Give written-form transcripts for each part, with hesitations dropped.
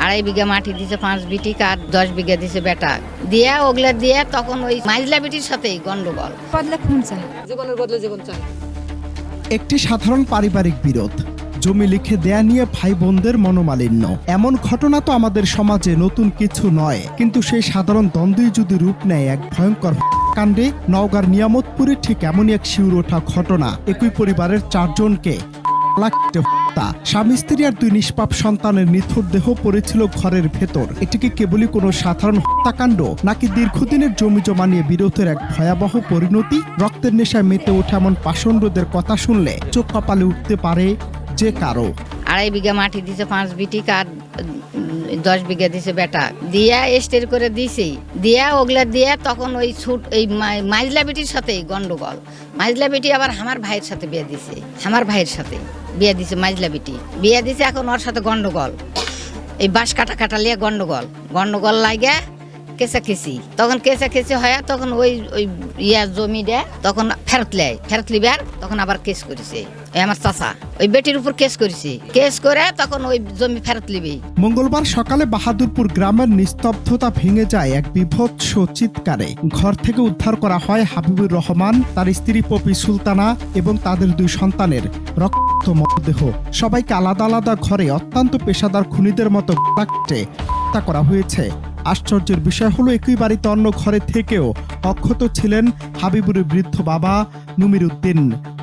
2.5 বিঘা মাটি দিছে, 5 বিটি কার 10 বিঘা দিছে বেটা দিয়া, ওগুলা দিয়া তখন ওই মাইজলা বিটির সাথেই গন্ডগোল। বদলে খুন চাই, জীবনের বদলে জীবন চাই। একটি সাধারণ পারিবারিক বিরোধ, জমি লিখে দেয়া নিয়ে ভাই বোনদের মনোমালিন্য। এমন ঘটনা তো আমাদের সমাজে নতুন কিছু নয়, কিন্তু সেই সাধারণ দ্বন্দ্বই যদি রূপ নেয় এক ভয়ঙ্কর কাণ্ডে, নওগাঁর নিয়ামতপুরে ঠিক এমনই এক শিউর ওঠা ঘটনা। একই পরিবারের 4 জনকে স্বামী স্ত্রী আর 2 নিষ্পাপ সন্তানের নিথর দেহ পড়েছিল ঘরের ভেতর। এটি কি কেবলই কোনো সাধারণ হত্যাকাণ্ড, নাকি দীর্ঘদিনের জমি জমা নিয়ে বিরোধের এক ভয়াবহ পরিণতি? রক্তের নেশায় মেতে ওঠা এমন পাষণ্ডদের কথা শুনলে চোখ কপালে উঠতে পারে যে কারো। 2.5 বিঘা মাটি দিছে, 5 বিটি কার 10 বিঘা দিছে বেটা দিয়া, এস্টের করে দিছে দিয়া, ওগুলা দিয়া তখন ওই ছুট এই মাইজলা বিটির সাথেই গন্ডগোল। মাইজলা বিটি আবার আমার ভাইয়ের সাথে বিয়ে দিছে, আমার ভাইয়ের সাথে বিয়ে দিছে, মাইজলা বিটি বিয়ে দিছে। এখন ওর সাথে গন্ডগোল, এই বাঁশ কাটা লিয়ে গন্ডগোল লাগে কেঁচাকেচি। তখন কেঁচাকেচি হয়, তখন ওই জমিটা তখন ফেরত লিবার তখন আবার কেস করেছে আমার চাচা, ওই বেটির উপর কেস করেছে। কেস করে তখন ওই জমি ফেরত লিবি। মঙ্গলবার সকালে বাহাদুরপুর গ্রামের নিস্তব্ধতা ভেঙে যায় এক বিভৎস চিৎকারে। ঘর থেকে উদ্ধার করা হয় হাবিবুর রহমান, তার স্ত্রী পপি সুলতানা এবং তাদের 2 সন্তানের রক্ত মরদেহ। সবাইকে আলাদা আলাদা ঘরে অত্যন্ত পেশাদার খুনিদের মতো হত্যা করা হয়েছে। আশ্চর্যের বিষয় হলো, একই বাড়িতে অন্য ঘরে থেকেও অক্ষত ছিলেন হাবিবুরের বৃদ্ধ বাবা নুমির উদ্দিন,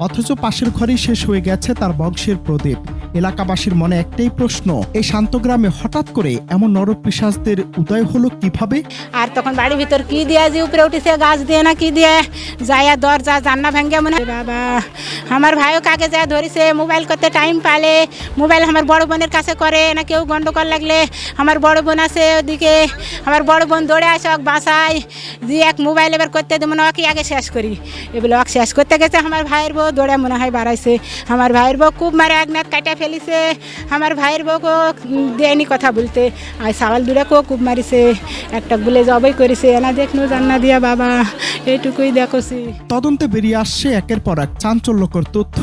অথচ পাশের ঘরেই শেষ হয়ে গেছে তার বংশের প্রদীপ। এলাকাবাসীর মনে একটাই প্রশ্ন, এই শান্ত গ্রামে হঠাৎ করে এমন নরপিশাচদের উদয় হলো কিভাবে? আর তখন বাড়ির ভিতর কি দিয়ে যে উপরে উঠেছে, গাছ দিয়ে না কি দিয়ে যায়, দরজা জান্না ভেঙে মনে বাবা। আমার ভাইও কাকে যায় ধরেছে, মোবাইল করতে টাইম পালে মোবাইল আমার বড় বোনের কাছে করে না, কেউ গন্ডগোল লাগলে আমার বড় বোন আছে ওদিকে, আমার বড় বোন দৌড়ে আসে ওকে বাসায় দিয়ে এক মোবাইল এবার করতে দেবো না, ওকে আগে শেষ করি। এগুলো ওকে শেষ করতে গেছে আমার ভাইয়ের বউ দৌড়ে মনে হয় বাড়াইছে। আমার ভাইয়ের বউ খুব মারে একনাথ কাটা ফেলিছে, আমার ভাইয়ের বউকেও দেয়নি কথা বলতে, আর সাওয়াল দুটাকেও খুব মারিছে, একটা গুলে জবাই করেছে। এনা দেখনো জান্না দিয়া বাবা, এইটুকুই দেখছি। তদন্তে বেরিয়ে আসছে একের পর এক চাঞ্চল্যকর তথ্য।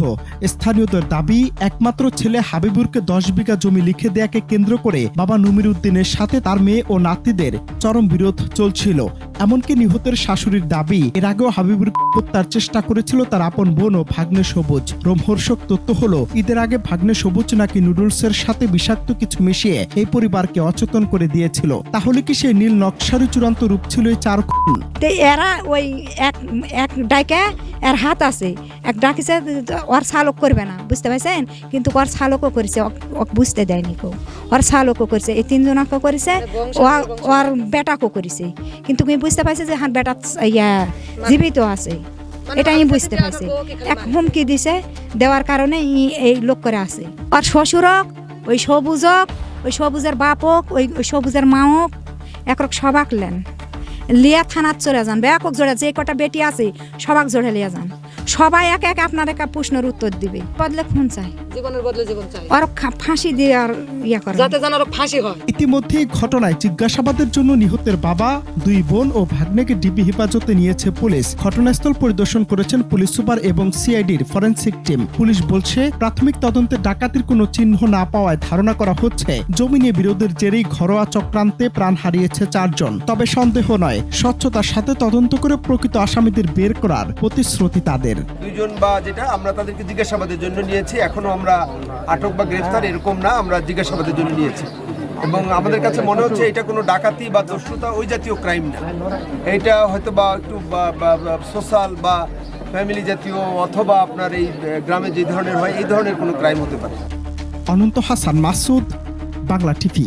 স্থানীয়দের দাবি, একমাত্র ছেলে হাবিবুরকে 10 বিঘা জমি লিখে দেয়াকে কেন্দ্র করে বাবা নুমির উদ্দিনের সাথে তার মেয়ে ও নাতিদের চরম বিরোধ চলছিল। এমনকি নিহতের শাশুড়ির দাবি, এর আগেও হাবিবুর হত্যার চেষ্টা করেছিল তার আপন বোন ও ভাগ্নে সবুজ। রোমহর্ষক তথ্য হলো, ঈদের আগে ভাগ্নে সবুজ নাকি নুডলসের সাথে বিষাক্ত কিছু মিশিয়ে এই পরিবারকে অচেতন করে দিয়েছিল। তাহলে কি সেই নীল নকশারই চূড়ান্ত রূপ ছিল এই 4 খুন? এরা ওই এক ডাইকে এর হাত আছে, এক ডাকিছে ওর শালক করবে না, বুঝতে পারছেন, কিন্তু ওর শালকও করেছে, বুঝতে দেয়নি কেউ, ওর শালকও করেছে, এই 3 জনকে করেছে, ওর বেটাকেও করেছে, কিন্তু আমি বুঝতে পারছি যে হ্যাঁ বেটা জীবিত আছে, এটা আমি বুঝতে পারছি। এক হুমকি দিছে, দেওয়ার কারণে এই লোক করে আছে। আর শ্বশুরক, ওই সবুজের বাপক, ওই সবুজের মাওক একরক সবাক লেন লিয়া থানাত চলে যান, ব্যাপক জোড়া যে কটা বেটি আছে সবাক জোড়া লিয়া যান, সবাই এক এক আপনার একটা প্রশ্নের উত্তর দিবে। বদলে খুন চাই, জীবনের বদলে জীবন চাই, আর ফাঁসি দিয়ে আর ইয়া করে যাতে যেন আরো ফাঁসি হয়। ইতিমধ্যে এই ঘটনায় জিজ্ঞাসাবাদের জন্য নিহতের বাবা, 2 বোন ও ভাগ্নেকে ডিবি হেফাজতে নিয়েছে পুলিশ। ঘটনাস্থল পরিদর্শন করেছেন পুলিশ সুপার এবং সিআইডির ফরেনসিক টিম। পুলিশ বলছে, প্রাথমিক তদন্তে ডাকাতির কোনো চিহ্ন না পাওয়ায় ধারণা করা হচ্ছে জমি নিয়ে বিরোধের জেরেই ঘরোয়া চক্রান্তে প্রাণ হারিয়েছে 4 জন। তবে সন্দেহ নয়, স্বচ্ছতার সাথে তদন্ত করে প্রকৃত আসামিদের বের করার প্রতিশ্রুতি তাদের। 2 জন বা যেটা আমরা তাদেরকে জিজ্ঞাসাবাদের জন্য নিয়েছি, এখনো আমরা আটক বা গ্রেফতার এরকম না, আমরা জিজ্ঞাসাবাদের জন্য নিয়েছি। এবং আমাদের কাছে মনে হচ্ছে এটা কোনো ডাকাতি বা দস্যুতা ওই জাতীয় ক্রাইম না, এটা হয়তো বা একটু সোশ্যাল বা ফ্যামিলি জাতীয়, অথবা আপনার এই গ্রামে যে ধরনের হয় এই ধরনের কোনো ক্রাইম হতে পারে। অনন্ত হাসান মাসুদ, বাংলা টিভি।